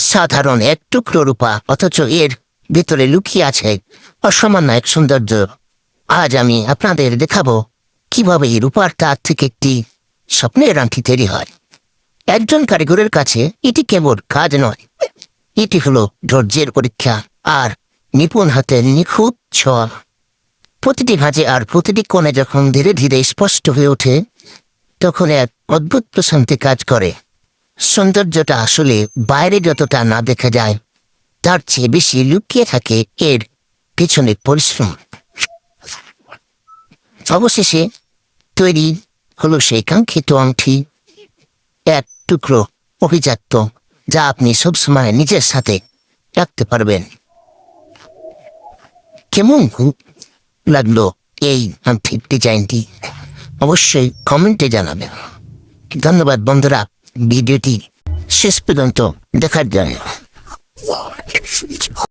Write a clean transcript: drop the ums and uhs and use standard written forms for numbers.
সাধারণ এক টুকরো রূপা, অথচ এর ভেতরে লুকিয়ে আছে অসামান্য এক সৌন্দর্য। আজ আমি আপনাদের দেখাবো কিভাবে এই রূপার তার থেকে একটি স্বপ্নের আংটি তৈরি হয়। একজন কারিগরের কাছে এটি কেবল কাজ নয়, এটি হলো ধৈর্যের পরীক্ষা আর নিপুণ হাতের নিখুঁত ছোঁয়া। প্রতিটি ভাঁজে আর প্রতিটি কোণে যখন ধীরে ধীরে স্পষ্ট হয়ে ওঠে, তখন এক অদ্ভুত প্রশান্তি কাজ করে। সৌন্দর্যটা আসলে বাইরে যতটা না দেখা যায়, তার চেয়ে বেশি লুকিয়ে থাকে এর পিছনে পরিশ্রম। অবশেষে তৈরি হলো সেই কাঙ্ক্ষিত আংটি, এক টুকরো অভিজাত্য যা আপনি সবসময় নিজের সাথে রাখতে পারবেন। কেমন লাগলো এই আংটির ডিজাইনটি? অবশ্যই কমেন্টে জানাবেন। ধন্যবাদ বন্ধুরা, ভিডিওটি শেষ পর্যন্ত দেখার জন্য।